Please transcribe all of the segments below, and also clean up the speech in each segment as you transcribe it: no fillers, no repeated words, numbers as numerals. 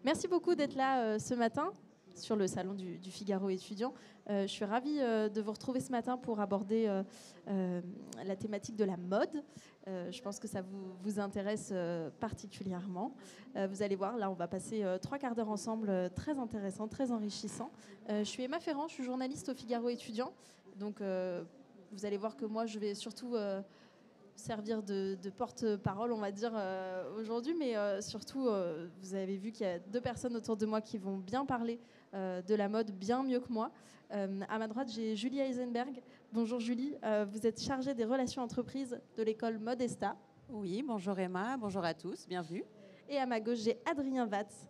Merci beaucoup d'être là ce matin sur le salon du Figaro étudiant. Je suis ravie de vous retrouver ce matin pour aborder la thématique de la mode. Je pense que ça vous intéresse particulièrement. Vous allez voir, là, on va passer 3 quarts d'heure ensemble, très intéressant, très enrichissant. Je suis Emma Ferrand, je suis journaliste au Figaro étudiant. Donc, vous allez voir que moi, je vais surtout servir de porte-parole, on va dire, aujourd'hui. Mais surtout, vous avez vu qu'il y a 2 personnes autour de moi qui vont bien parler de la mode, bien mieux que moi. À ma droite, j'ai Julie Eisenberg. Bonjour Julie, vous êtes chargée des relations entreprises de l'école Modesta. Oui, bonjour Emma, bonjour à tous, bienvenue. Et à ma gauche, j'ai Adrien Watz,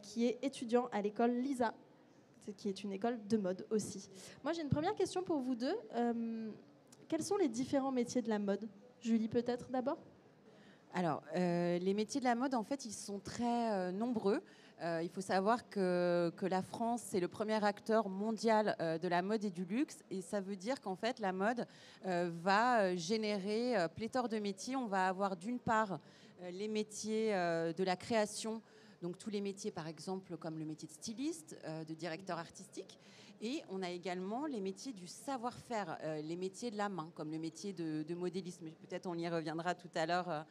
qui est étudiant à l'école LISA, qui est une école de mode aussi. Moi, j'ai une première question pour vous deux. Quels sont les différents métiers de la mode? Julie, peut-être d'abord? Alors, les métiers de la mode, en fait, ils sont très nombreux. Il faut savoir que la France, c'est le premier acteur mondial de la mode et du luxe. Et ça veut dire qu'en fait, la mode va générer pléthore de métiers. On va avoir d'une part les métiers de la création, donc tous les métiers, par exemple, comme le métier de styliste, de directeur artistique. Et on a également les métiers du savoir-faire, les métiers de la main, comme le métier de modélisme. Peut-être on y reviendra tout à l'heure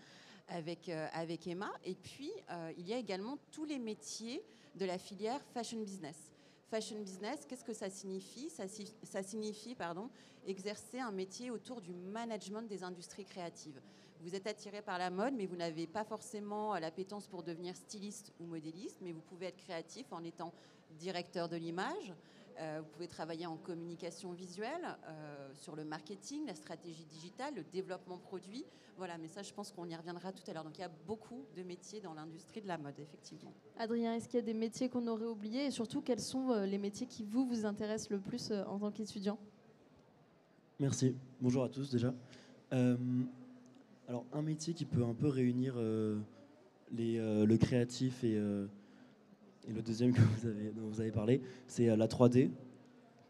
avec Emma. Et puis, il y a également tous les métiers de la filière fashion business. Fashion business, qu'est-ce que ça signifie? Ça signifie exercer un métier autour du management des industries créatives. Vous êtes attiré par la mode, mais vous n'avez pas forcément l'appétence pour devenir styliste ou modéliste, mais vous pouvez être créatif en étant directeur de l'image. Vous pouvez travailler en communication visuelle, sur le marketing, la stratégie digitale, le développement produit. Voilà, mais ça, je pense qu'on y reviendra tout à l'heure. Donc, il y a beaucoup de métiers dans l'industrie de la mode, effectivement. Adrien, est-ce qu'il y a des métiers qu'on aurait oubliés? Et surtout, quels sont les métiers qui vous intéressent le plus en tant qu'étudiant? Merci. Bonjour à tous déjà. Alors, un métier qui peut un peu réunir le créatif et le deuxième dont vous avez parlé, c'est la 3D,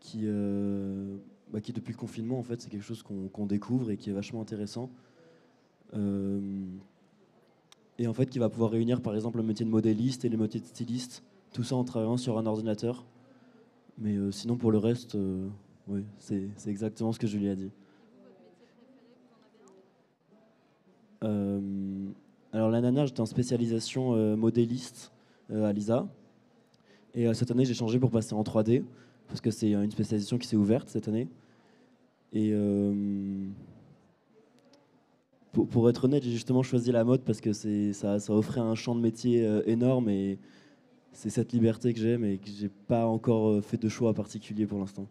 qui depuis le confinement, en fait, c'est quelque chose qu'on découvre et qui est vachement intéressant. Et en fait, qui va pouvoir réunir, par exemple, le métier de modéliste et le métier de styliste, tout ça en travaillant sur un ordinateur. Mais sinon, pour le reste, oui, c'est exactement ce que Julie a dit. Alors l'année dernière, j'étais en spécialisation modéliste à l'ISA. Et cette année, j'ai changé pour passer en 3D, parce que c'est une spécialisation qui s'est ouverte cette année. Et pour être honnête, j'ai justement choisi la mode parce que ça offrait un champ de métier énorme, et c'est cette liberté que j'aime et que j'ai pas encore fait de choix particulier pour l'instant.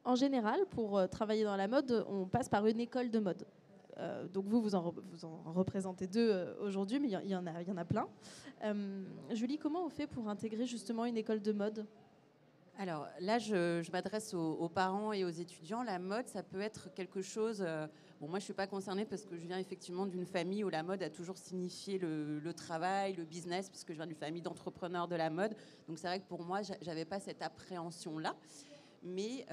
En général, pour travailler dans la mode, on passe par une école de mode. Donc vous en représentez 2 aujourd'hui, mais il y en a plein. Julie, comment on fait pour intégrer justement une école de mode? Alors là, je m'adresse aux parents et aux étudiants. La mode, ça peut être quelque chose... Bon, moi, je ne suis pas concernée parce que je viens effectivement d'une famille où la mode a toujours signifié le travail, le business, puisque je viens d'une famille d'entrepreneurs de la mode. Donc c'est vrai que pour moi, je n'avais pas cette appréhension-là. Mais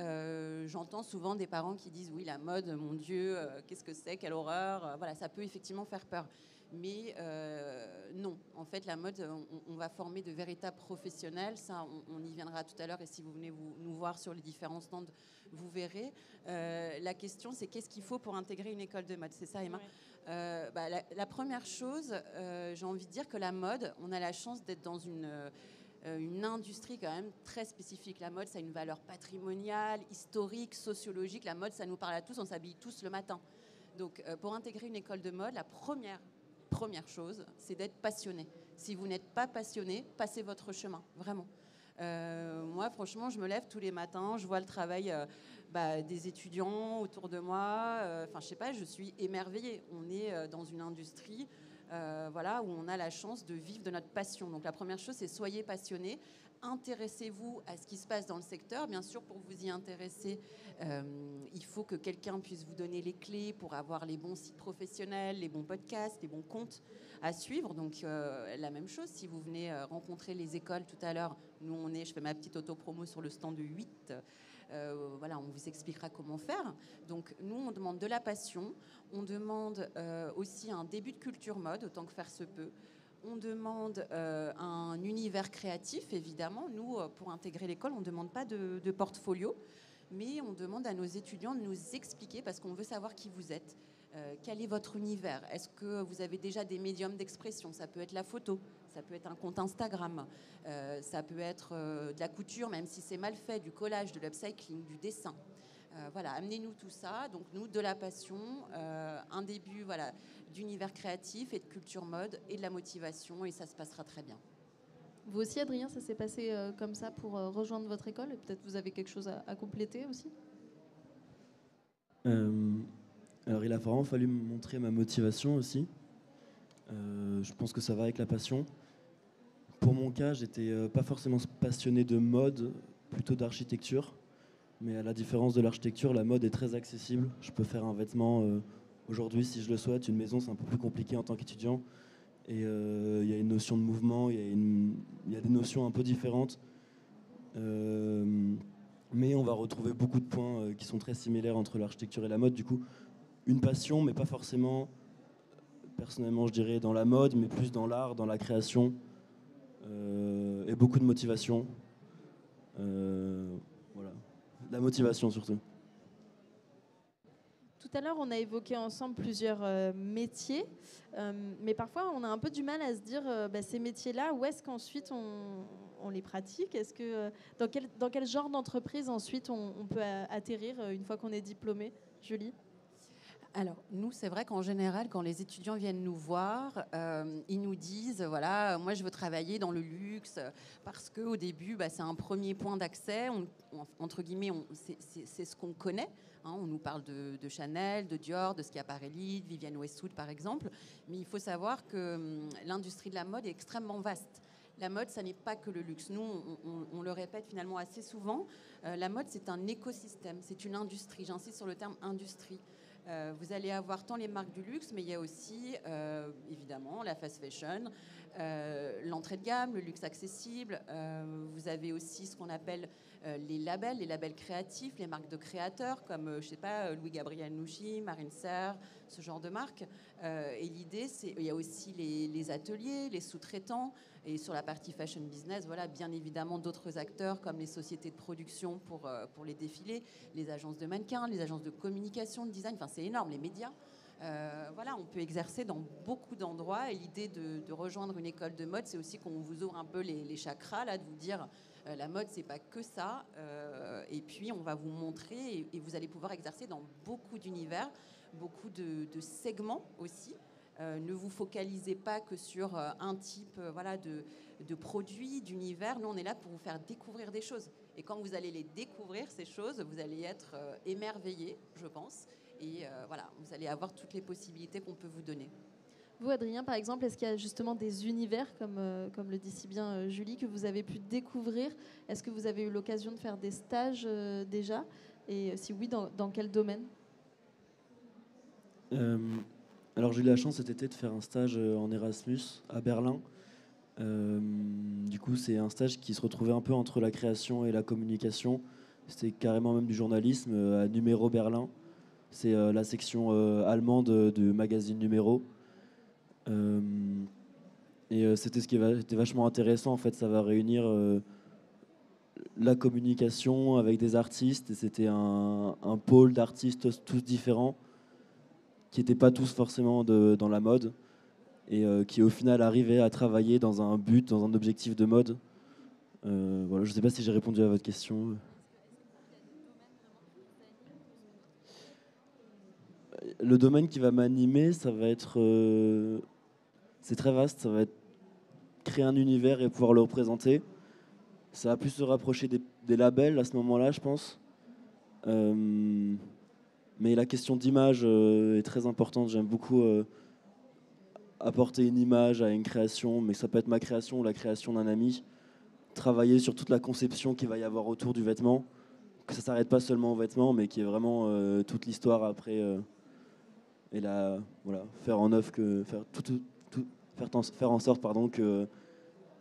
j'entends souvent des parents qui disent « Oui, la mode, mon Dieu, qu'est-ce que c'est, quelle horreur !» Voilà, ça peut effectivement faire peur. Mais non, en fait, la mode, on va former de véritables professionnels. Ça, on y viendra tout à l'heure. Et si vous venez nous voir sur les différents stands, vous verrez. La question, c'est qu'est-ce qu'il faut pour intégrer une école de mode? C'est ça, Emma? Oui. La première chose, j'ai envie de dire que la mode, on a la chance d'être dans une industrie quand même très spécifique. La mode, ça a une valeur patrimoniale, historique, sociologique. La mode, ça nous parle à tous, on s'habille tous le matin. Donc, pour intégrer une école de mode, la première chose, c'est d'être passionné. Si vous n'êtes pas passionné, passez votre chemin, vraiment. Moi, franchement, je me lève tous les matins, je vois le travail des étudiants autour de moi. Enfin, je sais pas, je suis émerveillée. On est dans une industrie où on a la chance de vivre de notre passion. Donc la première chose, c'est soyez passionnés, intéressez-vous à ce qui se passe dans le secteur. Bien sûr, pour vous y intéresser, il faut que quelqu'un puisse vous donner les clés pour avoir les bons sites professionnels, les bons podcasts, les bons comptes à suivre. Donc la même chose, si vous venez rencontrer les écoles tout à l'heure, nous je fais ma petite auto-promo sur le stand de 8. Voilà, on vous expliquera comment faire. Donc nous, on demande de la passion, on demande aussi un début de culture mode, autant que faire se peut. On demande un univers créatif, évidemment. Nous, pour intégrer l'école, on ne demande pas de portfolio, mais on demande à nos étudiants de nous expliquer, parce qu'on veut savoir qui vous êtes, quel est votre univers. Est-ce que vous avez déjà des médiums d'expression? Ça peut être la photo, ça peut être un compte Instagram, ça peut être de la couture, même si c'est mal fait, du collage, de l'upcycling, du dessin. Voilà, amenez-nous tout ça. Donc nous, de la passion, un début voilà, d'univers créatif et de culture mode et de la motivation, et ça se passera très bien. Vous aussi, Adrien, ça s'est passé comme ça pour rejoindre votre école, et peut-être vous avez quelque chose à compléter aussi? Alors il a vraiment fallu me montrer ma motivation aussi. Je pense que ça va avec la passion. Pour mon cas, j'étais pas forcément passionné de mode, plutôt d'architecture. Mais à la différence de l'architecture, la mode est très accessible. Je peux faire un vêtement aujourd'hui si je le souhaite. Une maison, c'est un peu plus compliqué en tant qu'étudiant. Et il y a une notion de mouvement, il y a des notions un peu différentes. Mais on va retrouver beaucoup de points qui sont très similaires entre l'architecture et la mode. Du coup, une passion, mais pas forcément, personnellement, je dirais, dans la mode, mais plus dans l'art, dans la création. Et beaucoup de motivation. Voilà. La motivation surtout. Tout à l'heure, on a évoqué ensemble plusieurs métiers, mais parfois on a un peu du mal à se dire ces métiers-là, où est-ce qu'ensuite on les pratique? Est-ce que, dans quel genre d'entreprise ensuite on peut atterrir une fois qu'on est diplômé? Julie? Alors, nous, c'est vrai qu'en général, quand les étudiants viennent nous voir, ils nous disent, voilà, moi, je veux travailler dans le luxe, parce qu'au début, c'est un premier point d'accès. Entre guillemets, c'est ce qu'on connaît. Hein, on nous parle de Chanel, de Dior, de Schiaparelli, de Vivienne Westwood, par exemple. Mais il faut savoir que l'industrie de la mode est extrêmement vaste. La mode, ça n'est pas que le luxe. Nous, on le répète finalement assez souvent. La mode, c'est un écosystème, c'est une industrie. J'insiste sur le terme industrie. Vous allez avoir tant les marques du luxe, mais il y a aussi, évidemment, la fast fashion, l'entrée de gamme, le luxe accessible. Vous avez aussi ce qu'on appelle les labels créatifs, les marques de créateurs, comme, je sais pas, Louis-Gabriel Nouchi, Marine Serre, ce genre de marques. Et l'idée, il y a aussi les ateliers, les sous-traitants. Et sur la partie fashion business, voilà, bien évidemment, d'autres acteurs comme les sociétés de production pour les défilés, les agences de mannequins, les agences de communication, de design, enfin c'est énorme, les médias. Voilà, on peut exercer dans beaucoup d'endroits. Et l'idée de rejoindre une école de mode, c'est aussi qu'on vous ouvre un peu les chakras, là, de vous dire la mode, c'est pas que ça. Et puis, on va vous montrer et vous allez pouvoir exercer dans beaucoup d'univers, beaucoup de segments aussi. Ne vous focalisez pas que sur un type voilà, de produit, d'univers. Nous, on est là pour vous faire découvrir des choses. Et quand vous allez les découvrir, ces choses, vous allez être émerveillés, je pense. Et voilà, vous allez avoir toutes les possibilités qu'on peut vous donner. Vous, Adrien, par exemple, est-ce qu'il y a justement des univers, comme le dit si bien Julie, que vous avez pu découvrir? Est-ce que vous avez eu l'occasion de faire des stages déjà? Et si oui, dans quel domaine? Alors j'ai eu la chance cet été de faire un stage en Erasmus à Berlin. Du coup, c'est un stage qui se retrouvait un peu entre la création et la communication. C'était carrément même du journalisme à Numéro Berlin. C'est la section allemande du magazine Numéro. C'était ce qui était vachement intéressant. En fait, ça va réunir la communication avec des artistes. Et c'était un pôle d'artistes tous différents, qui n'étaient pas tous forcément dans la mode, et qui au final arrivaient à travailler dans un but, dans un objectif de mode. Voilà, je ne sais pas si j'ai répondu à votre question. Le domaine qui va m'animer, ça va être... c'est très vaste, ça va être créer un univers et pouvoir le représenter. Ça va plus se rapprocher des labels à ce moment-là, je pense. Mais la question d'image est très importante. J'aime beaucoup apporter une image à une création, mais ça peut être ma création ou la création d'un ami. Travailler sur toute la conception qu'il va y avoir autour du vêtement, que ça ne s'arrête pas seulement au vêtement, mais qu'il y ait vraiment toute l'histoire après. Et là, voilà, faire en œuvre faire en sorte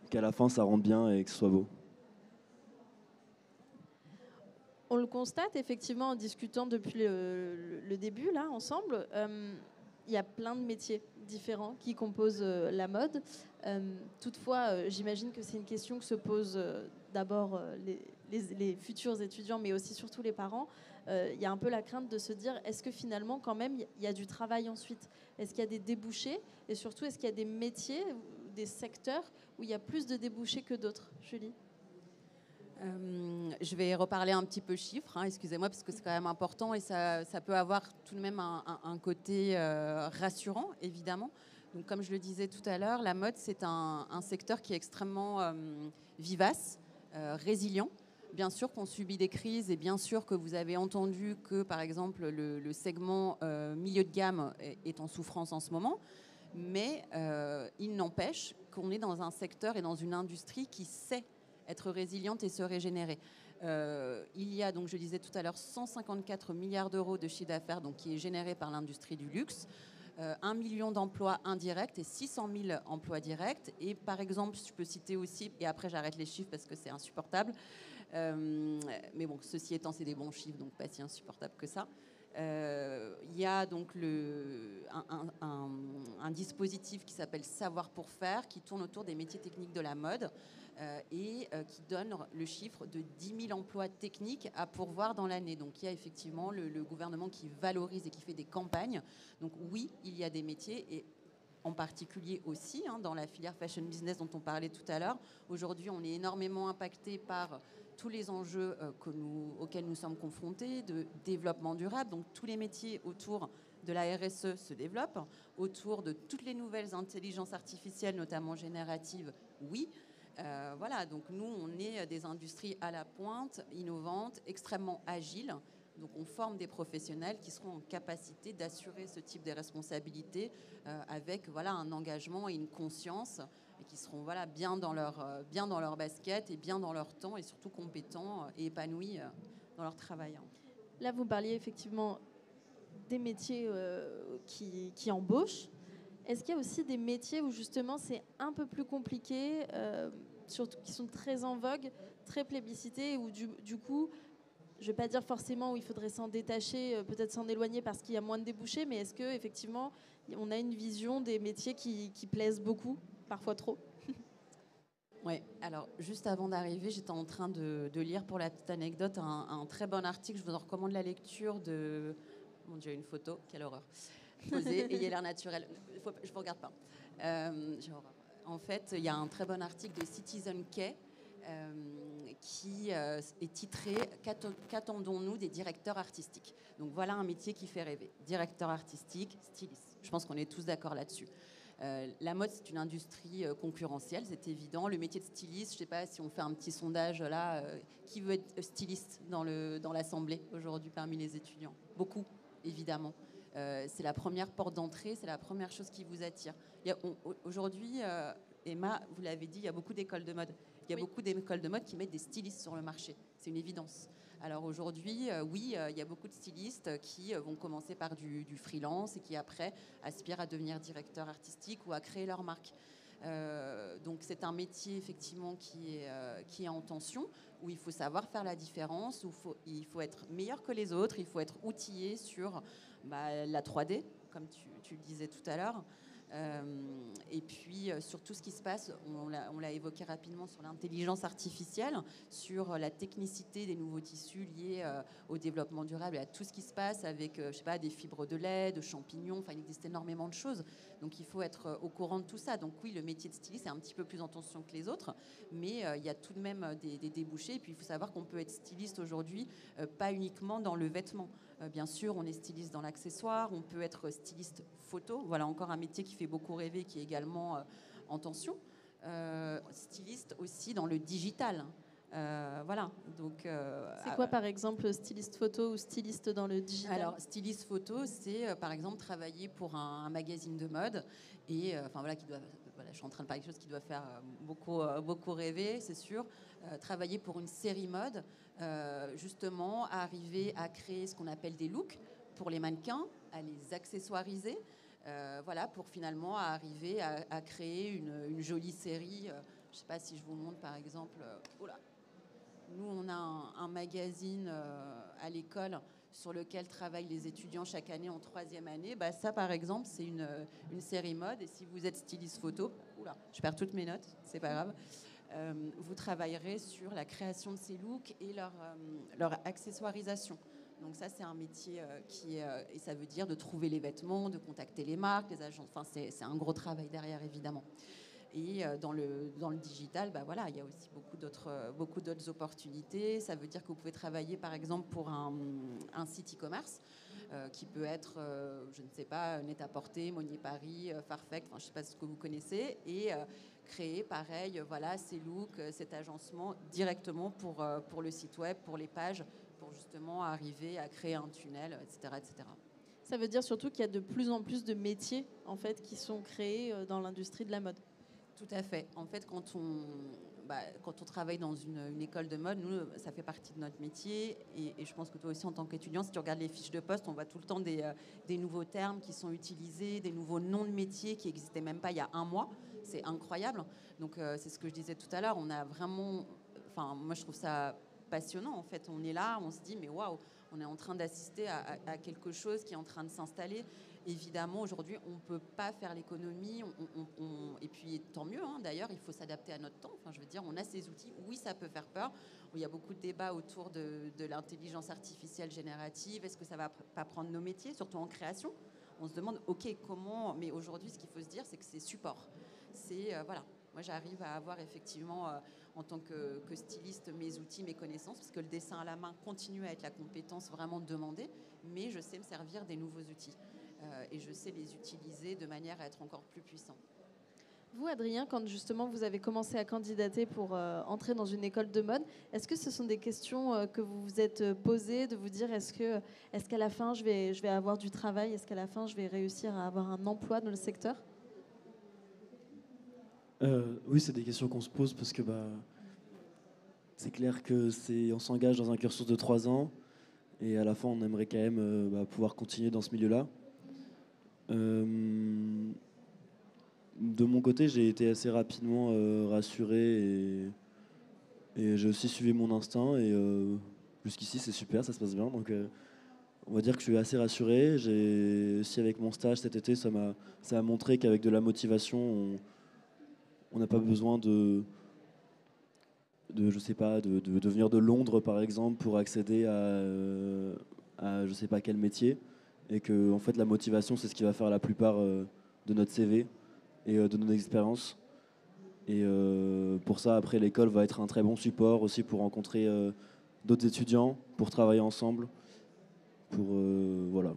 qu'à la fin ça rentre bien et que ce soit beau. On le constate effectivement en discutant depuis le début, là, ensemble. Il y a plein de métiers différents qui composent la mode. Toutefois, j'imagine que c'est une question que se posent d'abord les futurs étudiants, mais aussi surtout les parents. Il y a un peu la crainte de se dire, est-ce que finalement, quand même, il y a du travail ensuite? Est-ce qu'il y a des débouchés? Et surtout, est-ce qu'il y a des métiers, des secteurs où il y a plus de débouchés que d'autres? Julie? Je vais reparler un petit peu chiffres, excusez-moi, parce que c'est quand même important et ça peut avoir tout de même un côté rassurant, évidemment. Donc, comme je le disais tout à l'heure, la mode, c'est un secteur qui est extrêmement vivace, résilient. Bien sûr qu'on subit des crises et bien sûr que vous avez entendu que, par exemple, le segment milieu de gamme est en souffrance en ce moment. Mais il n'empêche qu'on est dans un secteur et dans une industrie qui sait être résiliente et se régénérer. Il y a, donc je disais tout à l'heure, 154 milliards d'euros de chiffre d'affaires donc, qui est généré par l'industrie du luxe, 1 million d'emplois indirects et 600 000 emplois directs. Et par exemple, je peux citer aussi, et après j'arrête les chiffres parce que c'est insupportable, mais bon, ceci étant, c'est des bons chiffres, donc pas si insupportable que ça. Il y a donc un dispositif qui s'appelle Savoir pour faire, qui tourne autour des métiers techniques de la mode et qui donne le chiffre de 10 000 emplois techniques à pourvoir dans l'année. Donc il y a effectivement le gouvernement qui valorise et qui fait des campagnes. Donc oui, il y a des métiers et en particulier aussi dans la filière fashion business dont on parlait tout à l'heure. Aujourd'hui, on est énormément impacté par tous les enjeux auxquels nous sommes confrontés, de développement durable. Donc tous les métiers autour de la RSE se développent, autour de toutes les nouvelles intelligences artificielles, notamment génératives, oui. Voilà, donc nous, on est des industries à la pointe, innovantes, extrêmement agiles. Donc on forme des professionnels qui seront en capacité d'assurer ce type de responsabilités avec voilà, un engagement et une conscience et qui seront voilà, bien dans leur basket et bien dans leur temps et surtout compétents et épanouis dans leur travail. Là, vous parliez effectivement des métiers qui embauchent. Est-ce qu'il y a aussi des métiers où justement c'est un peu plus compliqué, surtout qui sont très en vogue, très plébiscités, où du coup, je ne vais pas dire forcément où il faudrait s'en détacher, peut-être s'en éloigner parce qu'il y a moins de débouchés, mais est-ce qu'effectivement, on a une vision des métiers qui plaisent beaucoup, parfois trop? Oui, alors juste avant d'arriver, j'étais en train de lire pour la petite anecdote un très bon article. Je vous en recommande la lecture de... Mon Dieu, une photo, quelle horreur. Posée, ayez l'air naturel. Je ne vous regarde pas. En fait, il y a un très bon article de Citizen K qui est titré « Qu'attendons-nous des directeurs artistiques ?» Donc voilà un métier qui fait rêver. Directeur artistique, styliste. Je pense qu'on est tous d'accord là-dessus. La mode, c'est une industrie concurrentielle, c'est évident. Le métier de styliste, je ne sais pas si on fait un petit sondage là, qui veut être styliste dans l'Assemblée aujourd'hui parmi les étudiants? Beaucoup, évidemment. C'est la première porte d'entrée, c'est la première chose qui vous attire. Aujourd'hui, Emma, vous l'avez dit, il y a beaucoup d'écoles de mode. Il y a beaucoup d'écoles de mode qui mettent des stylistes sur le marché. C'est une évidence. Alors aujourd'hui, oui, il y a beaucoup de stylistes qui vont commencer par du freelance et qui après aspirent à devenir directeur artistique ou à créer leur marque. Donc c'est un métier effectivement qui est en tension, où il faut savoir faire la différence, où il faut être meilleur que les autres, il faut être outillé sur la 3D, comme tu le disais tout à l'heure. Et puis sur tout ce qui se passe, on l'a évoqué rapidement sur l'intelligence artificielle, sur la technicité des nouveaux tissus liés au développement durable et à tout ce qui se passe avec je sais pas, des fibres de lait, de champignons, enfin il existe énormément de choses, donc il faut être au courant de tout ça. Donc oui, le métier de styliste est un petit peu plus en tension que les autres, mais il y a tout de même des débouchés. Et puis il faut savoir qu'on peut être styliste aujourd'hui pas uniquement dans le vêtement. Bien sûr, on est styliste dans l'accessoire, on peut être styliste photo. Voilà encore un métier qui fait beaucoup rêver, qui est également en tension. Styliste aussi dans le digital. Voilà. Donc, c'est quoi par exemple styliste photo ou styliste dans le digital? Alors styliste photo, c'est par exemple travailler pour un magazine de mode et enfin voilà qui doit... Voilà, je suis en train de parler de quelque chose qui doit faire beaucoup rêver, c'est sûr. Travailler pour une série mode, justement, arriver à créer ce qu'on appelle des looks pour les mannequins, à les accessoiriser, voilà, pour finalement arriver à créer une jolie série. Je ne sais pas si je vous montre par exemple... Nous, on a un magazine à l'école sur lequel travaillent les étudiants chaque année en 3e année. Bah, ça, par exemple, c'est une série mode. Et si vous êtes styliste photo, oula, je perds toutes mes notes, c'est pas grave. Vous travaillerez sur la création de ces looks et leur accessoirisation. Donc ça, c'est un métier et ça veut dire de trouver les vêtements, de contacter les marques, les agences. Enfin, c'est un gros travail derrière, évidemment. Et dans le digital, bah voilà, il y a aussi beaucoup d'autres opportunités. Ça veut dire que vous pouvez travailler, par exemple, pour un site e-commerce qui peut être, je ne sais pas, Net-à-Porter, Monnier Paris, Farfetch, enfin, je ne sais pas ce que vous connaissez, et créer, pareil, voilà, ces looks, cet agencement directement pour le site web, pour les pages, pour justement arriver à créer un tunnel, etc., etc. Ça veut dire surtout qu'il y a de plus en plus de métiers en fait, qui sont créés dans l'industrie de la mode. Tout à fait. En fait, quand on travaille dans une école de mode, nous, ça fait partie de notre métier. Et je pense que toi aussi, en tant qu'étudiant, si tu regardes les fiches de poste, on voit tout le temps des nouveaux termes qui sont utilisés, des nouveaux noms de métiers qui n'existaient même pas il y a un mois. C'est incroyable. Donc, c'est ce que je disais tout à l'heure. On a vraiment... Enfin, moi, je trouve ça passionnant, en fait. On est là, on se dit, mais waouh, on est en train d'assister à quelque chose qui est en train de s'installer. Évidemment, aujourd'hui, on ne peut pas faire l'économie, et puis tant mieux, hein, d'ailleurs, il faut s'adapter à notre temps. Enfin, je veux dire, on a ces outils, oui, ça peut faire peur. Il y a beaucoup de débats autour de l'intelligence artificielle générative. Est-ce que ça ne va pas prendre nos métiers, surtout en création? On se demande, ok, comment? Mais aujourd'hui, ce qu'il faut se dire, c'est que c'est support. Voilà. Moi, j'arrive à avoir effectivement, en tant que styliste, mes outils, mes connaissances, parce que le dessin à la main continue à être la compétence vraiment demandée, mais je sais me servir des nouveaux outils. Et je sais les utiliser de manière à être encore plus puissant. Vous, Adrien, quand justement vous avez commencé à candidater pour entrer dans une école de mode, est-ce que ce sont des questions que vous vous êtes posées, de vous dire est-ce qu'à la fin je vais avoir du travail, est-ce qu'à la fin je vais réussir à avoir un emploi dans le secteur? Oui, c'est des questions qu'on se pose parce que c'est clair que on s'engage dans un cursus de 3 ans et à la fin on aimerait quand même pouvoir continuer dans ce milieu-là. De mon côté, j'ai été assez rapidement rassuré et j'ai aussi suivi mon instinct et jusqu'ici c'est super, ça se passe bien. Donc on va dire que je suis assez rassuré. J'ai aussi avec mon stage cet été, ça a montré qu'avec de la motivation, on n'a pas besoin je sais pas, de venir de Londres par exemple pour accéder à je sais pas quel métier et que en fait la motivation c'est ce qui va faire la plupart de notre CV et de nos expériences. Et pour ça, après, l'école va être un très bon support aussi pour rencontrer d'autres étudiants, pour travailler ensemble, voilà.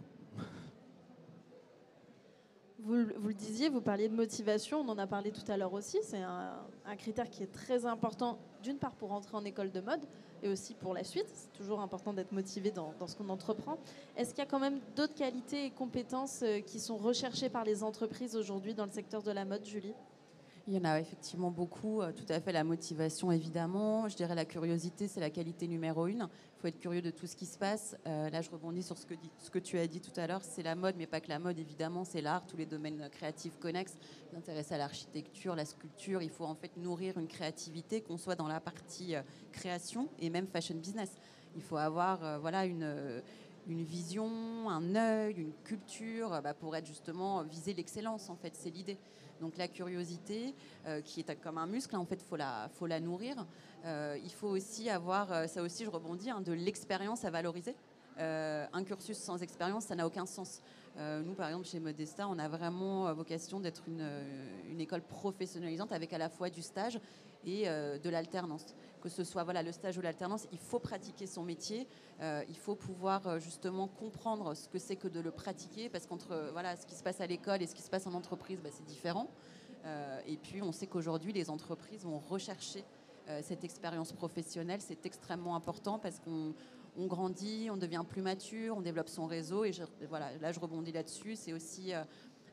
Vous le disiez, vous parliez de motivation, on en a parlé tout à l'heure aussi. C'est un critère qui est très important, d'une part pour entrer en école de mode et aussi pour la suite. C'est toujours important d'être motivé dans ce qu'on entreprend. Est-ce qu'il y a quand même d'autres qualités et compétences qui sont recherchées par les entreprises aujourd'hui dans le secteur de la mode, Julie ? Il y en a effectivement beaucoup, tout à fait. La motivation, évidemment. Je dirais la curiosité, c'est la qualité numéro 1. Il faut être curieux de tout ce qui se passe. Là, je rebondis sur ce que tu as dit tout à l'heure. C'est la mode, mais pas que la mode, évidemment. C'est l'art, tous les domaines créatifs connexes. S'intéresser à l'architecture, la sculpture. Il faut en fait nourrir une créativité, qu'on soit dans la partie création et même fashion business. Il faut avoir voilà, une vision, un œil, une culture pour être justement viser l'excellence, en fait. C'est l'idée. Donc la curiosité, qui est comme un muscle, en fait, faut la nourrir. Il faut aussi avoir, ça aussi je rebondis, de l'expérience à valoriser. Un cursus sans expérience, ça n'a aucun sens. Nous, par exemple, chez Modesta, on a vraiment vocation d'être une école professionnalisante avec à la fois du stage et de l'alternance. Que ce soit voilà, le stage ou l'alternance, il faut pratiquer son métier, il faut pouvoir justement comprendre ce que c'est que de le pratiquer, parce qu'entre voilà, ce qui se passe à l'école et ce qui se passe en entreprise, c'est différent. Et puis on sait qu'aujourd'hui, les entreprises vont rechercher cette expérience professionnelle. C'est extrêmement important parce qu'on grandit, on devient plus mature, on développe son réseau. Et voilà, là, je rebondis là-dessus. C'est aussi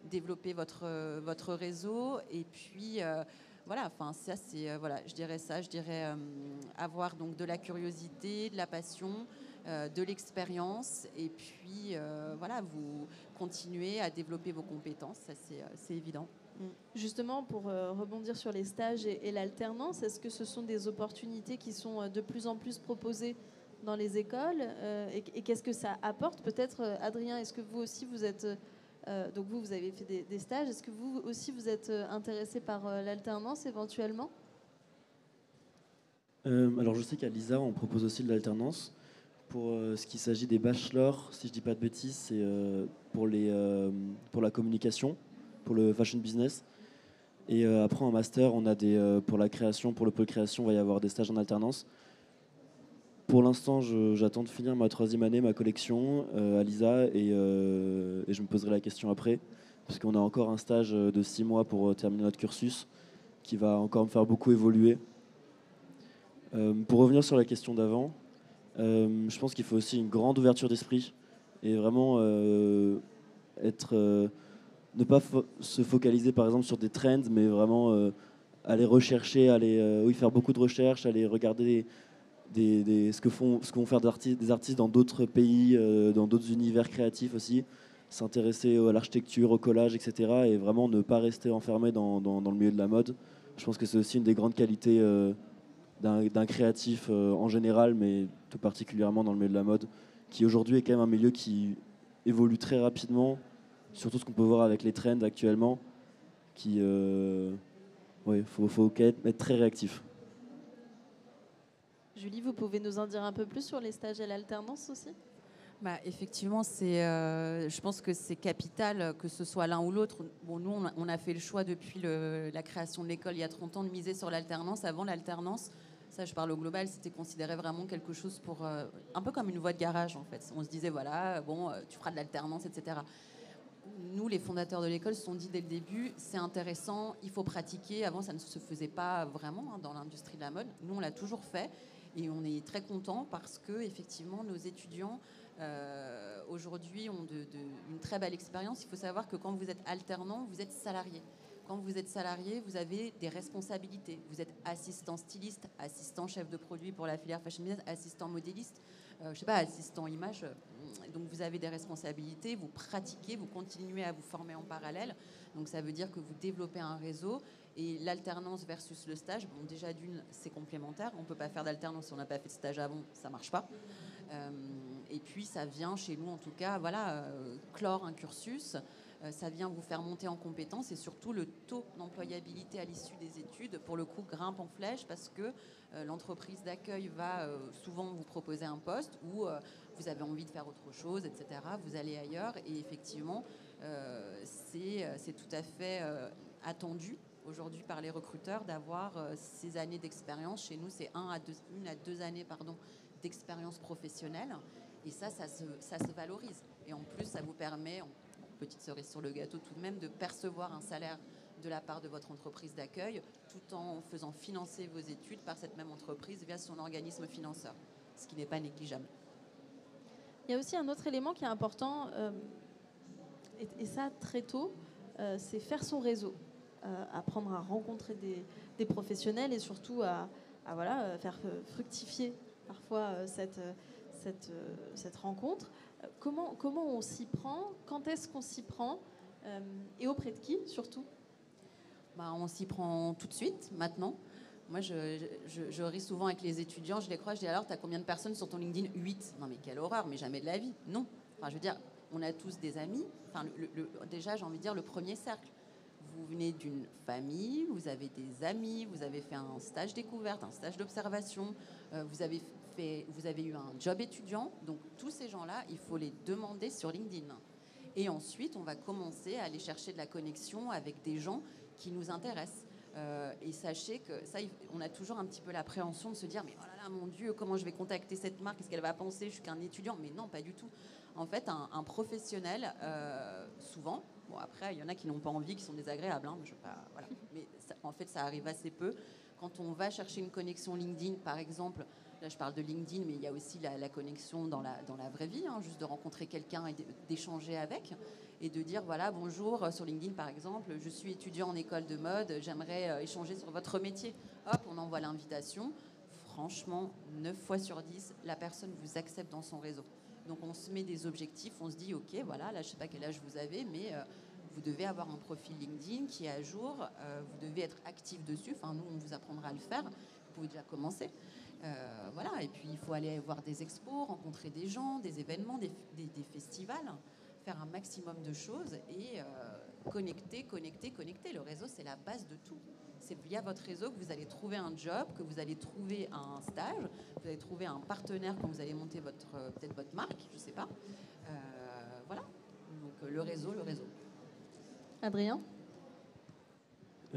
développer votre réseau. Et puis, voilà, enfin, ça, c'est, voilà, je dirais avoir donc de la curiosité, de la passion, de l'expérience. Et puis, voilà, vous continuez à développer vos compétences. Ça, c'est évident. Justement, pour rebondir sur les stages et l'alternance, est-ce que ce sont des opportunités qui sont de plus en plus proposées dans les écoles et qu'est-ce que ça apporte? Peut-être, Adrien, est-ce que vous aussi, vous êtes... donc vous avez fait des stages. Est-ce que vous aussi, vous êtes intéressé par l'alternance éventuellement? Alors je sais qu'à l'ISA, on propose aussi de l'alternance. Pour ce qui s'agit des bachelors, si je dis pas de bêtises, c'est pour la communication, pour le fashion business. Et après en master, on a pour la création, pour le pôle création, il va y avoir des stages en alternance. Pour l'instant, j'attends de finir ma 3e année, ma collection à l'ISA, et je me poserai la question après, parce qu'on a encore un stage de 6 mois pour terminer notre cursus, qui va encore me faire beaucoup évoluer. Pour revenir sur la question d'avant, je pense qu'il faut aussi une grande ouverture d'esprit et vraiment ne pas se focaliser par exemple sur des trends, mais vraiment aller rechercher, faire beaucoup de recherches, aller regarder ce que vont faire des artistes dans d'autres pays, dans d'autres univers créatifs aussi, s'intéresser à l'architecture, au collage, etc. Et vraiment ne pas rester enfermé dans le milieu de la mode. Je pense que c'est aussi une des grandes qualités d'un créatif en général, mais tout particulièrement dans le milieu de la mode, qui aujourd'hui est quand même un milieu qui évolue très rapidement, surtout ce qu'on peut voir avec les trends actuellement, faut être très réactif. Julie, vous pouvez nous en dire un peu plus sur les stages et l'alternance aussi? Effectivement, je pense que c'est capital que ce soit l'un ou l'autre. Bon, nous, on a fait le choix depuis la création de l'école il y a 30 ans de miser sur l'alternance. Avant l'alternance, ça je parle au global, c'était considéré vraiment quelque chose pour... un peu comme une voie de garage en fait. On se disait, voilà, bon, tu feras de l'alternance, etc. Nous, les fondateurs de l'école, se sont dit dès le début, c'est intéressant, il faut pratiquer. Avant, ça ne se faisait pas vraiment dans l'industrie de la mode. Nous, on l'a toujours fait et on est très contents parce que effectivement, nos étudiants aujourd'hui ont une très belle expérience. Il faut savoir que quand vous êtes alternant, vous êtes salarié. Quand vous êtes salarié, vous avez des responsabilités. Vous êtes assistant styliste, assistant chef de produit pour la filière fashion business, assistant modéliste, assistant image. Donc vous avez des responsabilités, vous pratiquez, vous continuez à vous former en parallèle. Donc ça veut dire que vous développez un réseau. Et l'alternance versus le stage, bon, déjà d'une, c'est complémentaire. On ne peut pas faire d'alternance si on n'a pas fait de stage avant, ça ne marche pas. Et puis ça vient chez nous en tout cas, clore un cursus. Ça vient vous faire monter en compétences et surtout le taux d'employabilité à l'issue des études, pour le coup, grimpe en flèche parce que l'entreprise d'accueil va souvent vous proposer un poste où vous avez envie de faire autre chose, etc. Vous allez ailleurs et effectivement, c'est tout à fait attendu aujourd'hui par les recruteurs d'avoir ces années d'expérience. Chez nous, c'est 1 à 2 années d'expérience professionnelle et ça se valorise. Et en plus, ça vous permet... petite cerise sur le gâteau tout de même, de percevoir un salaire de la part de votre entreprise d'accueil tout en faisant financer vos études par cette même entreprise via son organisme financeur, ce qui n'est pas négligeable. Il y a aussi un autre élément qui est important, et ça très tôt, c'est faire son réseau, apprendre à rencontrer des professionnels et surtout à faire fructifier parfois cette rencontre. Comment on s'y prend? Quand est-ce qu'on s'y prend? Et auprès de qui, surtout? On s'y prend tout de suite, maintenant. Moi, je ris souvent avec les étudiants. Je les crois, je dis alors, tu as combien de personnes sur ton LinkedIn? 8. Non, mais quelle horreur, mais jamais de la vie. Non. Enfin, je veux dire, on a tous des amis. Enfin, déjà, j'ai envie de dire, le premier cercle. Vous venez d'une famille, vous avez des amis, vous avez fait un stage découverte, un stage d'observation, vous avez eu un job étudiant. Donc tous ces gens-là, il faut les demander sur LinkedIn. Et ensuite, on va commencer à aller chercher de la connexion avec des gens qui nous intéressent. Et sachez que ça, on a toujours un petit peu l'appréhension de se dire, mais oh là là, mon Dieu, comment je vais contacter cette marque? Qu'est-ce qu'elle va penser? Je suis qu'un étudiant. Mais non, pas du tout. En fait, un professionnel, souvent, bon après, il y en a qui n'ont pas envie, qui sont désagréables, hein, voilà. Mais en fait, ça arrive assez peu. Quand on va chercher une connexion LinkedIn, par exemple, là je parle de LinkedIn, mais il y a aussi la connexion dans la vraie vie, hein, juste de rencontrer quelqu'un et d'échanger avec, et de dire, voilà, bonjour, sur LinkedIn par exemple, je suis étudiant en école de mode, j'aimerais échanger sur votre métier. Hop, on envoie l'invitation. Franchement, 9 fois sur 10, la personne vous accepte dans son réseau. Donc on se met des objectifs, on se dit, ok, voilà, là je sais pas quel âge vous avez, mais vous devez avoir un profil LinkedIn qui est à jour, vous devez être actif dessus. Enfin, nous, on vous apprendra à le faire. Vous pouvez déjà commencer. Voilà. Et puis, il faut aller voir des expos, rencontrer des gens, des événements, des festivals, faire un maximum de choses et connecter. Le réseau, c'est la base de tout. C'est via votre réseau que vous allez trouver un job, que vous allez trouver un stage, que vous allez trouver un partenaire quand vous allez monter peut-être votre marque, je ne sais pas. Voilà. Donc, le réseau. Adrien ?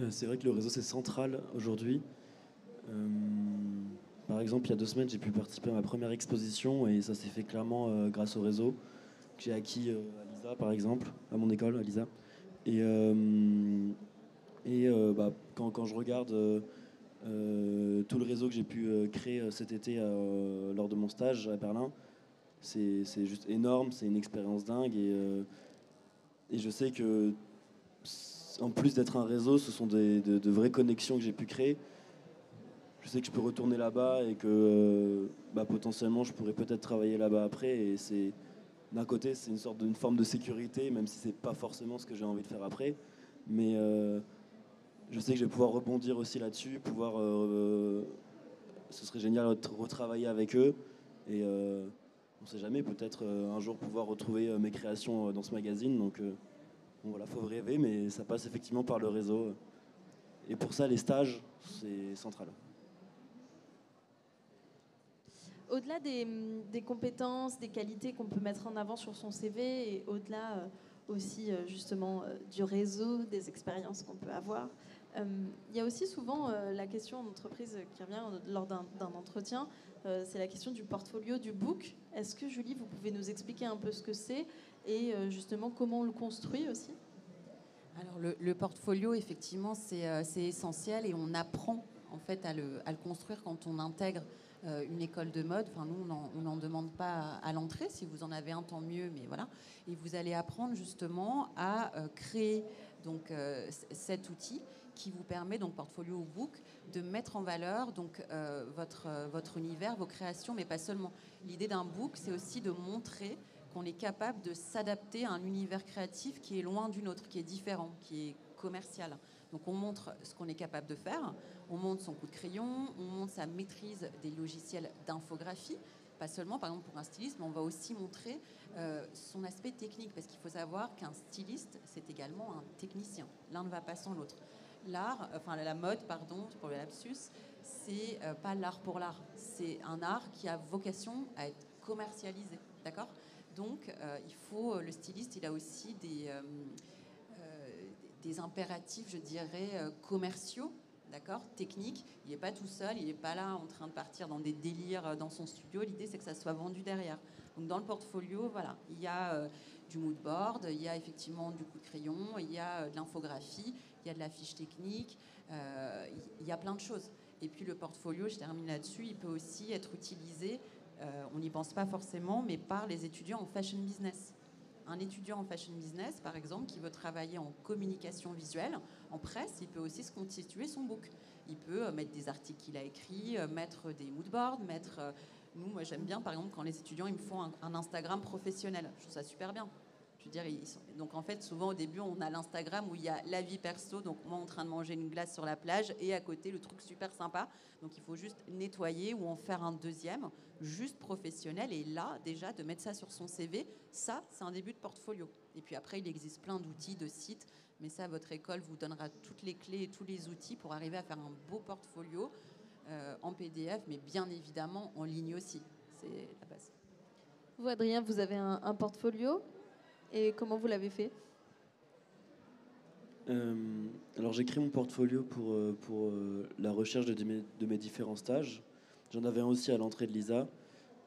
C'est vrai que le réseau, c'est central aujourd'hui. Par exemple, il y a 2 semaines, j'ai pu participer à ma première exposition et ça s'est fait clairement grâce au réseau que j'ai acquis à l'ISA, par exemple, à mon école, à l'ISA. Quand je regarde tout le réseau que j'ai pu créer cet été lors de mon stage à Berlin, c'est juste énorme, c'est une expérience dingue et je sais que en plus d'être un réseau, ce sont de vraies connexions que j'ai pu créer. Je sais que je peux retourner là-bas et que potentiellement je pourrais peut-être travailler là-bas après. Et c'est d'un côté, c'est une forme de sécurité, même si c'est pas forcément ce que j'ai envie de faire après. Mais je sais que je vais pouvoir rebondir aussi là-dessus, ce serait génial de retravailler avec eux. Et on ne sait jamais, peut-être un jour pouvoir retrouver mes créations dans ce magazine. Donc voilà, faut rêver, mais ça passe effectivement par le réseau. Et pour ça, les stages, c'est central. Au-delà des compétences, des qualités qu'on peut mettre en avant sur son CV et au-delà aussi justement du réseau, des expériences qu'on peut avoir, il y a aussi souvent la question d'entreprise qui revient lors d'un entretien, c'est la question du portfolio, du book. Est-ce que Julie, vous pouvez nous expliquer un peu ce que c'est et justement comment on le construit aussi ? Alors le portfolio, effectivement, c'est essentiel et on apprend en fait à le construire quand on intègre une école de mode. Enfin, nous, on n'en demande pas à l'entrée. Si vous en avez un, tant mieux, mais voilà. Et vous allez apprendre justement à créer donc, cet outil qui vous permet, donc portfolio ou book, de mettre en valeur donc, votre univers, vos créations, mais pas seulement. L'idée d'un book, c'est aussi de montrer qu'on est capable de s'adapter à un univers créatif qui est loin d'une autre, qui est différent, qui est commercial. Donc on montre ce qu'on est capable de faire, on montre son coup de crayon, on montre sa maîtrise des logiciels d'infographie, pas seulement par exemple pour un styliste, mais on va aussi montrer son aspect technique, parce qu'il faut savoir qu'un styliste, c'est également un technicien. L'un ne va pas sans l'autre. La mode, pardon, pour le lapsus, c'est pas l'art pour l'art, c'est un art qui a vocation à être commercialisé, d'accord ? Donc, le styliste, il a aussi des impératifs, je dirais, commerciaux, d'accord, techniques. Il n'est pas tout seul, il n'est pas là en train de partir dans des délires dans son studio. L'idée, c'est que ça soit vendu derrière. Donc, dans le portfolio, voilà, il y a du mood board, il y a effectivement du coup de crayon, il y a de l'infographie, il y a de la fiche technique, il y a plein de choses. Et puis, le portfolio, je termine là-dessus, il peut aussi être utilisé on n'y pense pas forcément, mais par les étudiants en fashion business. Un étudiant en fashion business, par exemple, qui veut travailler en communication visuelle, en presse, il peut aussi se constituer son book. Il peut mettre des articles qu'il a écrits, mettre des moodboards, moi, j'aime bien, par exemple, quand les étudiants ils me font un Instagram professionnel. Je trouve ça super bien. Je veux dire, donc en fait, souvent au début, on a l'Instagram où il y a la vie perso, donc moi en train de manger une glace sur la plage, et à côté le truc super sympa. Donc il faut juste nettoyer ou en faire un deuxième, juste professionnel, et là déjà de mettre ça sur son CV, ça c'est un début de portfolio. Et puis après, il existe plein d'outils, de sites, mais ça, votre école vous donnera toutes les clés et tous les outils pour arriver à faire un beau portfolio en PDF, mais bien évidemment en ligne aussi. C'est la base. Vous, Adrien, vous avez un portfolio ? Et comment vous l'avez fait ? Alors j'ai créé mon portfolio pour la recherche de mes différents stages. J'en avais un aussi à l'entrée de l'ISA.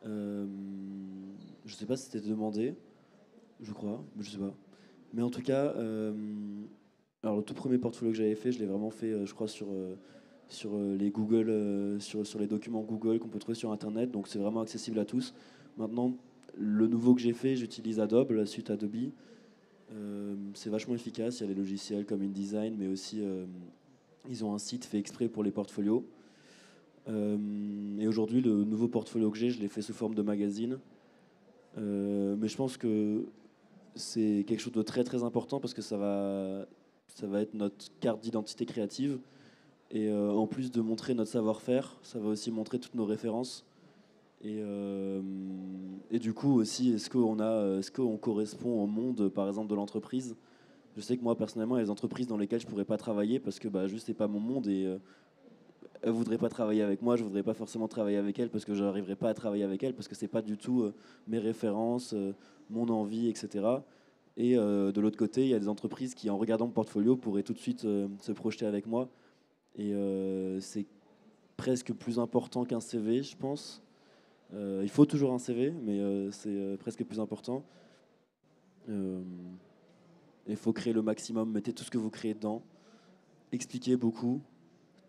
Je ne sais pas si c'était demandé, je crois, je sais pas. Mais en tout cas, alors le tout premier portfolio que j'avais fait, je l'ai vraiment fait, je crois, sur les Google, sur les documents Google qu'on peut trouver sur Internet. Donc c'est vraiment accessible à tous. Maintenant, le nouveau que j'ai fait, j'utilise Adobe, la suite Adobe. C'est vachement efficace, il y a des logiciels comme InDesign, mais aussi ils ont un site fait exprès pour les portfolios. Et aujourd'hui, le nouveau portfolio que j'ai, je l'ai fait sous forme de magazine. Mais je pense que c'est quelque chose de très très important parce que ça va être notre carte d'identité créative. Et en plus de montrer notre savoir-faire, ça va aussi montrer toutes nos références. Et du coup aussi, est-ce qu'on correspond au monde, par exemple, de l'entreprise? Je sais que moi, personnellement, il y a des entreprises dans lesquelles je pourrais pas travailler parce que bah, juste, c'est pas mon monde et elles voudraient pas travailler avec moi, je voudrais pas forcément travailler avec elles parce que je n'arriverai pas à travailler avec elles parce que c'est pas du tout mes références, mon envie, etc. Et de l'autre côté, il y a des entreprises qui, en regardant mon portfolio, pourraient tout de suite se projeter avec moi. Et c'est presque plus important qu'un CV, je pense. Il faut toujours un CV, mais c'est presque plus important. Il faut créer le maximum, mettez tout ce que vous créez dedans, expliquez beaucoup.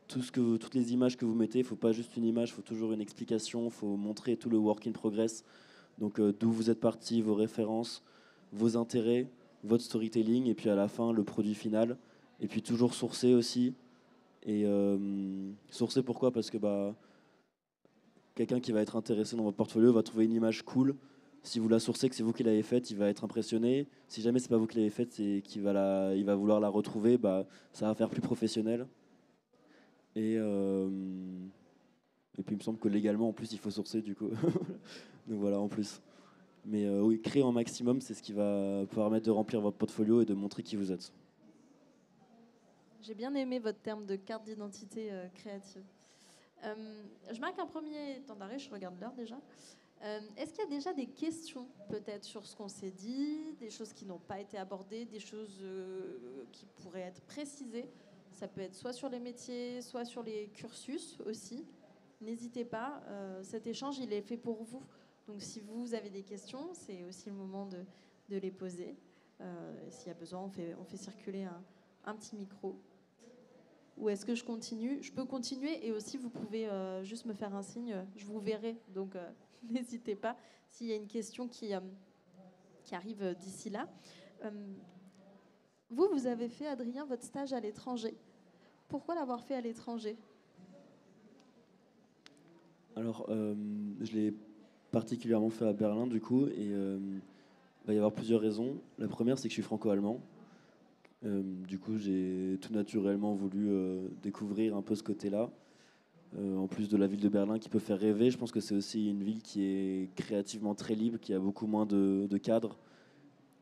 Toutes les images que vous mettez, il ne faut pas juste une image, il faut toujours une explication, il faut montrer tout le work in progress. Donc d'où vous êtes parti, vos références, vos intérêts, votre storytelling, et puis à la fin, le produit final. Et puis toujours sourcer aussi. Et sourcer pourquoi? Parce que bah, quelqu'un qui va être intéressé dans votre portfolio va trouver une image cool. Si vous la sourcez, que c'est vous qui l'avez faite, il va être impressionné. Si jamais c'est pas vous qui l'avez faite, c'est il va vouloir la retrouver, bah, ça va faire plus professionnel. Et, euh, et puis il me semble que légalement, en plus, il faut sourcer du coup. Donc voilà, en plus. Mais oui, créer un maximum, c'est ce qui va permettre de remplir votre portfolio et de montrer qui vous êtes. J'ai bien aimé votre terme de carte d'identité créative. Je marque un premier temps d'arrêt, je regarde l'heure déjà. Est-ce qu'il y a déjà des questions peut-être sur ce qu'on s'est dit, des choses qui n'ont pas été abordées, des choses qui pourraient être précisées? Ça peut être soit sur les métiers, soit sur les cursus aussi. N'hésitez pas, cet échange il est fait pour vous. Donc si vous avez des questions, c'est aussi le moment de les poser. S'il y a besoin, on fait circuler un petit micro. Ou est-ce que je continue? Je peux continuer et aussi vous pouvez juste me faire un signe, je vous verrai. Donc n'hésitez pas s'il y a une question qui arrive d'ici là. Vous avez fait, Adrien, votre stage à l'étranger. Pourquoi l'avoir fait à l'étranger? Alors, je l'ai particulièrement fait à Berlin, du coup, et il va y avoir plusieurs raisons. La première, c'est que je suis franco-allemand. Du coup, j'ai tout naturellement voulu découvrir un peu ce côté-là. En plus de la ville de Berlin qui peut faire rêver, je pense que c'est aussi une ville qui est créativement très libre, qui a beaucoup moins de cadres.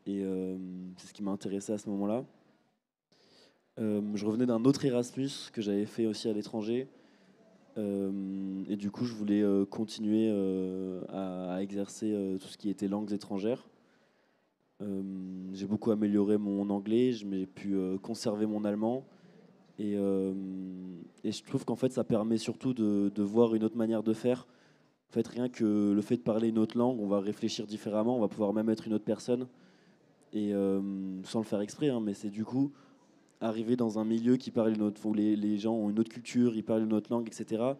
Et c'est ce qui m'a intéressé à ce moment-là. Je revenais d'un autre Erasmus que j'avais fait aussi à l'étranger. Et du coup, je voulais continuer à exercer tout ce qui était langues étrangères. J'ai beaucoup amélioré mon anglais, j'ai pu conserver mon allemand. Et je trouve qu'en fait, ça permet surtout de voir une autre manière de faire. En fait, rien que le fait de parler une autre langue, on va réfléchir différemment, on va pouvoir même être une autre personne. Et sans le faire exprès, hein, mais c'est du coup arriver dans un milieu qui parle une autre, où les gens ont une autre culture, ils parlent une autre langue, etc.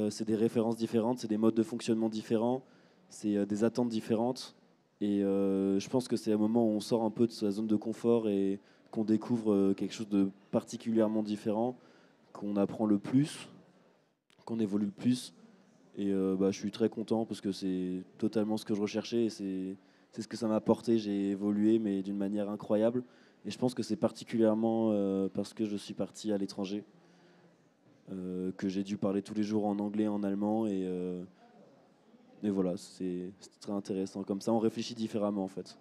C'est des références différentes, c'est des modes de fonctionnement différents, c'est des attentes différentes. Et je pense que c'est un moment où on sort un peu de sa zone de confort et qu'on découvre quelque chose de particulièrement différent, qu'on apprend le plus, qu'on évolue le plus. Et bah, je suis très content parce que c'est totalement ce que je recherchais et c'est ce que ça m'a apporté. J'ai évolué, mais d'une manière incroyable. Et je pense que c'est particulièrement parce que je suis parti à l'étranger que j'ai dû parler tous les jours en anglais, en allemand. Et voilà, c'est très intéressant. Comme ça, on réfléchit différemment en fait.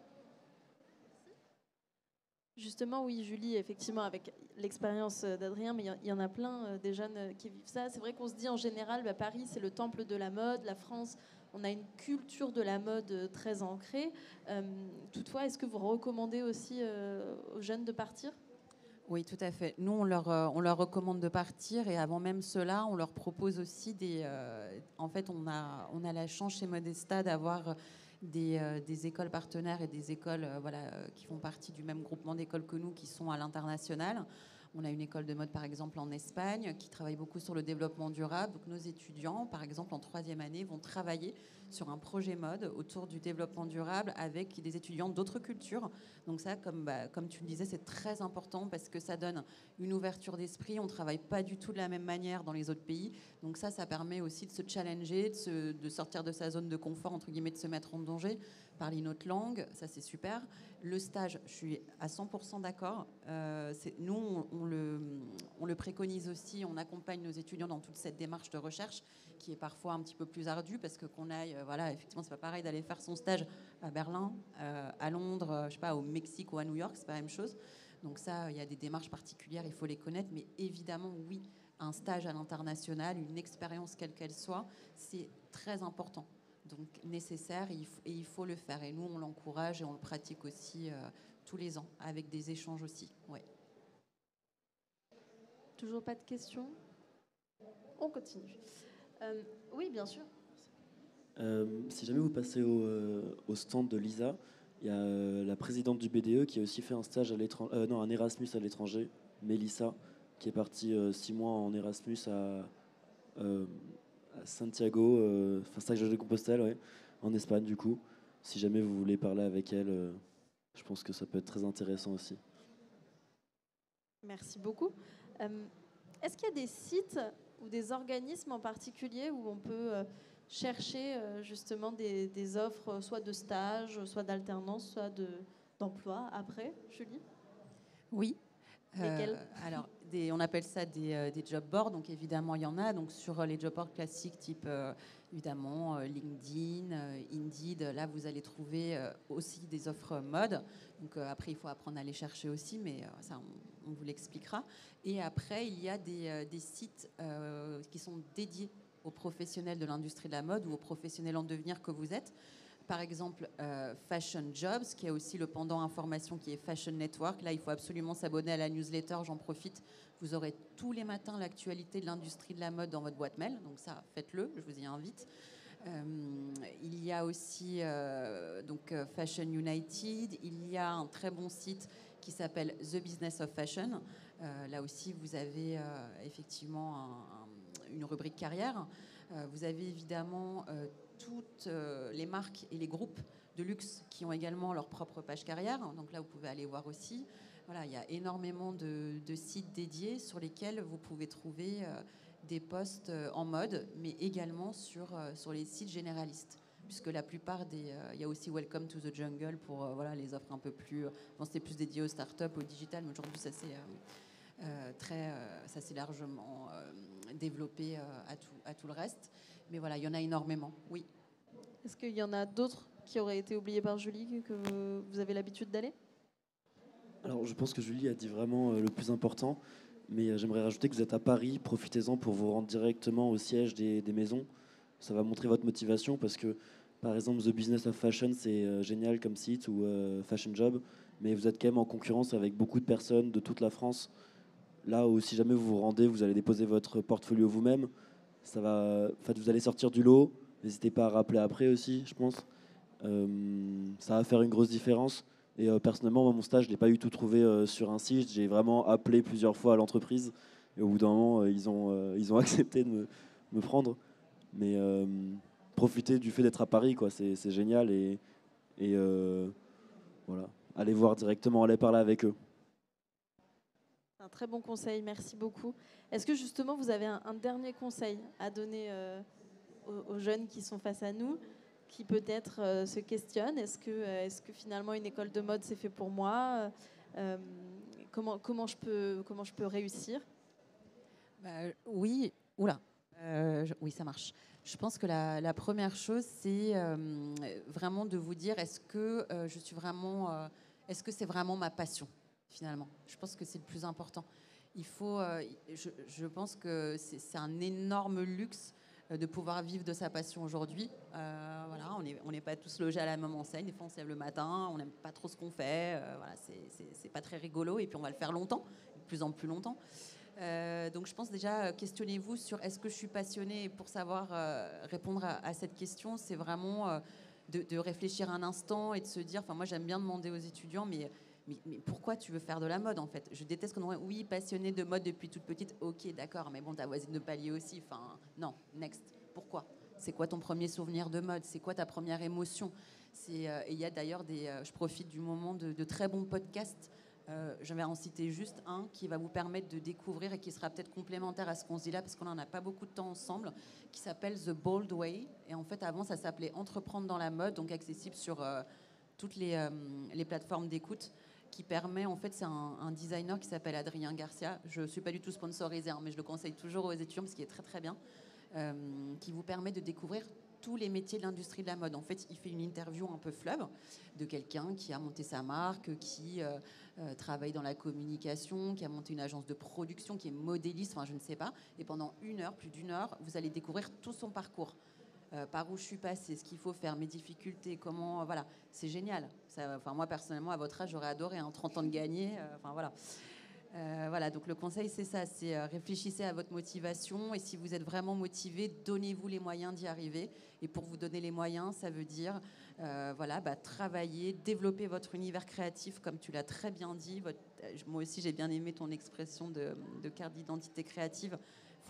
Justement, oui, Julie, effectivement, avec l'expérience d'Adrien, mais il y en a plein des jeunes qui vivent ça. C'est vrai qu'on se dit en général, bah, Paris, c'est le temple de la mode, la France, on a une culture de la mode très ancrée. Toutefois, est-ce que vous recommandez aussi aux jeunes de partir? Oui, tout à fait. Nous, on leur recommande de partir et avant même cela, on leur propose aussi en fait, on a la chance chez Modesta d'avoir des écoles partenaires et des écoles qui font partie du même groupement d'écoles que nous qui sont à l'international. On a une école de mode, par exemple, en Espagne, qui travaille beaucoup sur le développement durable. Donc, nos étudiants, par exemple, en 3e année, vont travailler sur un projet mode autour du développement durable avec des étudiants d'autres cultures. Donc ça, comme tu le disais, c'est très important parce que ça donne une ouverture d'esprit. On ne travaille pas du tout de la même manière dans les autres pays. Donc ça permet aussi de se challenger, de sortir de sa zone de confort, entre guillemets, de se mettre en danger. parler une autre langue, ça c'est super. Le stage, je suis à 100% d'accord. Nous, on le préconise aussi, on accompagne nos étudiants dans toute cette démarche de recherche qui est parfois un petit peu plus ardue parce que qu'on aille, voilà, effectivement, c'est pas pareil d'aller faire son stage à Berlin, à Londres, je sais pas, au Mexique ou à New York, c'est pas la même chose. Donc ça, il y a des démarches particulières, il faut les connaître, mais évidemment, oui, un stage à l'international, une expérience quelle qu'elle soit, c'est très important. Donc nécessaire et il faut le faire. Et nous, on l'encourage et on le pratique aussi tous les ans, avec des échanges aussi. Ouais. Toujours pas de questions? On continue. Oui, bien sûr. Si jamais vous passez au stand de Lisa, il y a la présidente du BDE qui a aussi fait un stage à l'étranger, non, un Erasmus à l'étranger, Mélissa, qui est partie 6 mois en Erasmus à Santiago, enfin Santiago de Compostelle, ouais, en Espagne du coup. Si jamais vous voulez parler avec elle, je pense que ça peut être très intéressant aussi. Merci beaucoup. Est-ce qu'il y a des sites ou des organismes en particulier où on peut chercher justement des offres, soit de stage, soit d'alternance, soit d'emploi après, Julie? Oui. Lesquels? Alors, on appelle ça des job boards. Donc, évidemment, il y en a. Donc, sur les job boards classiques, type évidemment LinkedIn, Indeed, là, vous allez trouver aussi des offres mode. Donc, après, il faut apprendre à les chercher aussi, mais ça, on vous l'expliquera. Et après, il y a des sites qui sont dédiés aux professionnels de l'industrie de la mode ou aux professionnels en devenir que vous êtes. Par exemple, Fashion Jobs, qui a aussi le pendant information qui est Fashion Network. Là, il faut absolument s'abonner à la newsletter, j'en profite. Vous aurez tous les matins l'actualité de l'industrie de la mode dans votre boîte mail. Donc ça, faites-le, je vous y invite. Il y a aussi donc, Fashion United. Il y a un très bon site qui s'appelle The Business of Fashion. Là aussi, vous avez effectivement une rubrique carrière. Vous avez évidemment toutes les marques et les groupes de luxe qui ont également leur propre page carrière. Donc là, vous pouvez aller voir aussi. Voilà, il y a énormément de sites dédiés sur lesquels vous pouvez trouver des postes en mode, mais également sur les sites généralistes. Puisque la plupart il y a aussi Welcome to the Jungle pour voilà, les offres un peu plus... Bon, c'était plus dédié aux startups, au digital, mais aujourd'hui, ça s'est largement développé à tout le reste. Mais voilà, il y en a énormément, oui. Est-ce qu'il y en a d'autres qui auraient été oubliés par Julie, que vous avez l'habitude d'aller? Alors, je pense que Julie a dit vraiment le plus important, mais j'aimerais rajouter que vous êtes à Paris, profitez-en pour vous rendre directement au siège des maisons. Ça va montrer votre motivation parce que, par exemple, The Business of Fashion, c'est génial comme site, ou Fashion Job, mais vous êtes quand même en concurrence avec beaucoup de personnes de toute la France. Là où, si jamais vous vous rendez, vous allez déposer votre portfolio vous-même. Ça va, en fait, vous allez sortir du lot. N'hésitez pas à rappeler après aussi, je pense. Ça va faire une grosse différence. Et personnellement, moi, mon stage, je ne l'ai pas eu tout trouvé sur un site. J'ai vraiment appelé plusieurs fois à l'entreprise. Et au bout d'un moment, ils ont accepté de me prendre. Mais profitez du fait d'être à Paris, quoi. C'est génial. Et voilà. Allez voir directement, allez parler avec eux. Un très bon conseil, merci beaucoup. Est-ce que justement vous avez un dernier conseil à donner aux jeunes qui sont face à nous, qui peut-être se questionnent? Est-ce que finalement une école de mode c'est fait pour moi? Comment je peux réussir? Oui, oui, ça marche. Je pense que la première chose, c'est vraiment de vous dire est-ce que est-ce que c'est vraiment ma passion? Finalement, je pense que c'est le plus important. Je pense que c'est un énorme luxe de pouvoir vivre de sa passion aujourd'hui. Voilà, on n'est pas tous logés à la même enseigne. Des fois, on se lève le matin, on n'aime pas trop ce qu'on fait. Voilà, c'est pas très rigolo. Et puis, on va le faire longtemps, de plus en plus longtemps. Donc, je pense déjà, questionnez-vous sur est-ce que je suis passionnée. Et pour savoir répondre à cette question, c'est vraiment de réfléchir un instant et de se dire. Enfin, moi, j'aime bien demander aux étudiants, mais pourquoi tu veux faire de la mode en fait? Je déteste qu'on aurait, oui, passionnée de mode depuis toute petite. Ok, d'accord, mais bon, ta voisine de palier aussi. Enfin, non, next. Pourquoi? C'est quoi ton premier souvenir de mode? C'est quoi ta première émotion? Et il y a d'ailleurs je profite du moment de très bons podcasts Je vais en citer juste un qui va vous permettre de découvrir et qui sera peut-être complémentaire à ce qu'on se dit là, parce qu'on n'en a pas beaucoup de temps ensemble, qui s'appelle The Bold Way. Et en fait, avant, ça s'appelait Entreprendre dans la mode, donc accessible sur toutes les plateformes d'écoute, qui permet, en fait, c'est un designer qui s'appelle Adrien Garcia. Je ne suis pas du tout sponsorisée, hein, mais je le conseille toujours aux étudiants parce qu'il est très très bien, qui vous permet de découvrir tous les métiers de l'industrie de la mode. En fait, il fait une interview un peu fleuve de quelqu'un qui a monté sa marque, qui travaille dans la communication, qui a monté une agence de production, qui est modéliste, enfin je ne sais pas. Et pendant plus d'une heure, vous allez découvrir tout son parcours. Par où je suis passée, ce qu'il faut faire, mes difficultés, comment... voilà, c'est génial. Enfin, moi, personnellement, à votre âge, j'aurais adoré, 30 ans de gagner. Enfin, voilà. Voilà, donc le conseil, c'est ça, c'est réfléchissez à votre motivation et si vous êtes vraiment motivé, donnez-vous les moyens d'y arriver. Et pour vous donner les moyens, ça veut dire travailler, développer votre univers créatif, comme tu l'as très bien dit. Moi aussi, j'ai bien aimé ton expression de carte d'identité créative.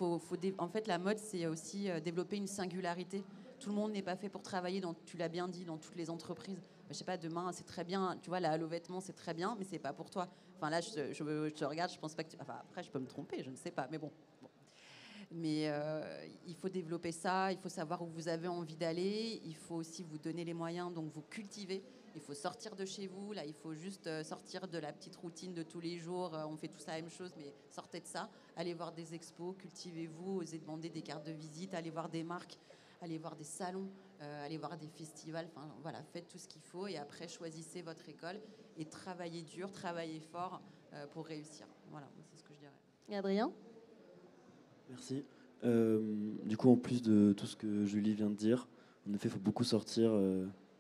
En fait, la mode, c'est aussi développer une singularité. Tout le monde n'est pas fait pour travailler, tu l'as bien dit, dans toutes les entreprises. Je sais pas, demain, c'est très bien. Tu vois, la Halo Vêtements, c'est très bien, mais c'est pas pour toi. Enfin, là, je te regarde, je pense pas que Enfin, après, je peux me tromper, je ne sais pas, mais bon. Mais il faut développer ça, il faut savoir où vous avez envie d'aller, il faut aussi vous donner les moyens, donc vous cultiver. Il faut sortir de chez vous, là, il faut juste sortir de la petite routine de tous les jours. On fait tous la même chose, mais sortez de ça. Allez voir des expos, cultivez-vous, osez demander des cartes de visite, allez voir des marques, allez voir des salons, allez voir des festivals. Enfin, voilà, faites tout ce qu'il faut et après, choisissez votre école et travaillez dur, travaillez fort pour réussir. Voilà, c'est ce que je dirais. Et Adrien ? Merci. Du coup, en plus de tout ce que Julie vient de dire, en effet, il faut beaucoup sortir.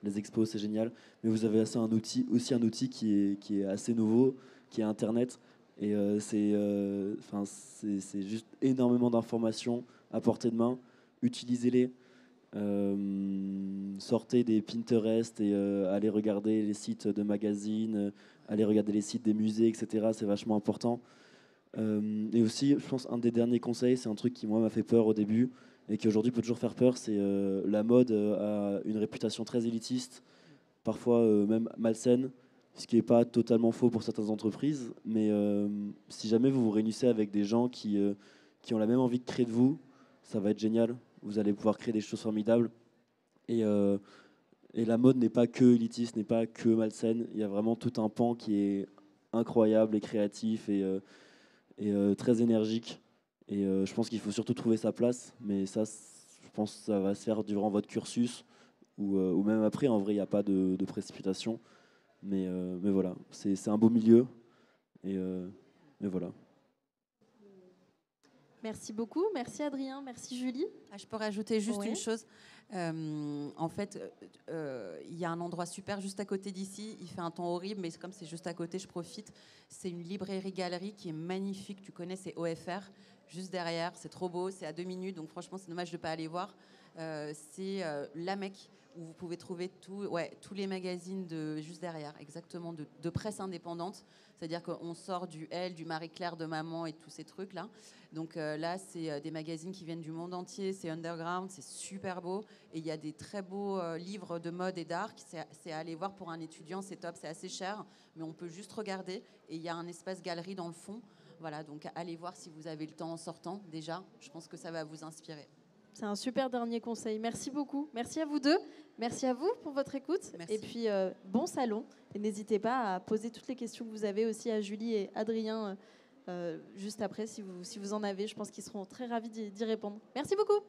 Les expos, c'est génial. Mais vous avez aussi un outil qui est assez nouveau, qui est Internet. Et c'est juste énormément d'informations à portée de main. Utilisez-les. Sortez des Pinterest et allez regarder les sites de magazines, allez regarder les sites des musées, etc. C'est vachement important. Et aussi, je pense, un des derniers conseils, c'est un truc qui, moi, m'a fait peur au début et qui aujourd'hui peut toujours faire peur, c'est la mode a une réputation très élitiste, parfois même malsaine, ce qui n'est pas totalement faux pour certaines entreprises. Mais si jamais vous vous réunissez avec des gens qui ont la même envie de créer de vous, ça va être génial. Vous allez pouvoir créer des choses formidables. Et la mode n'est pas que élitiste, n'est pas que malsaine. Il y a vraiment tout un pan qui est incroyable et créatif et très énergique. Et je pense qu'il faut surtout trouver sa place. Mais ça, je pense que ça va se faire durant votre cursus ou même après. En vrai, il n'y a pas de précipitation. Mais voilà, c'est un beau milieu. Et voilà. Merci beaucoup. Merci Adrien. Merci Julie. Je peux rajouter juste Oui. une chose. En fait, il y a un endroit super juste à côté d'ici. Il fait un temps horrible, mais comme c'est juste à côté, je profite. C'est une librairie-galerie qui est magnifique. Tu connais, c'est OFR. Juste derrière, c'est trop beau. C'est à 2 minutes, donc franchement, c'est dommage de ne pas aller voir. C'est La Mecque, où vous pouvez trouver tous les magazines juste derrière, exactement, de presse indépendante. C'est-à-dire qu'on sort du Elle, du Marie-Claire, de Maman et tous ces trucs-là. Donc là, c'est des magazines qui viennent du monde entier, c'est underground, c'est super beau. Et il y a des très beaux livres de mode et d'art. C'est à aller voir pour un étudiant, c'est top, c'est assez cher, mais on peut juste regarder. Et il y a un espace galerie dans le fond. Voilà, donc allez voir si vous avez le temps en sortant déjà. Je pense que ça va vous inspirer. C'est un super dernier conseil. Merci beaucoup. Merci à vous deux. Merci à vous pour votre écoute. Merci. Et puis, bon salon. Et n'hésitez pas à poser toutes les questions que vous avez aussi à Julie et Adrien juste après, si vous en avez. Je pense qu'ils seront très ravis d'y répondre. Merci beaucoup.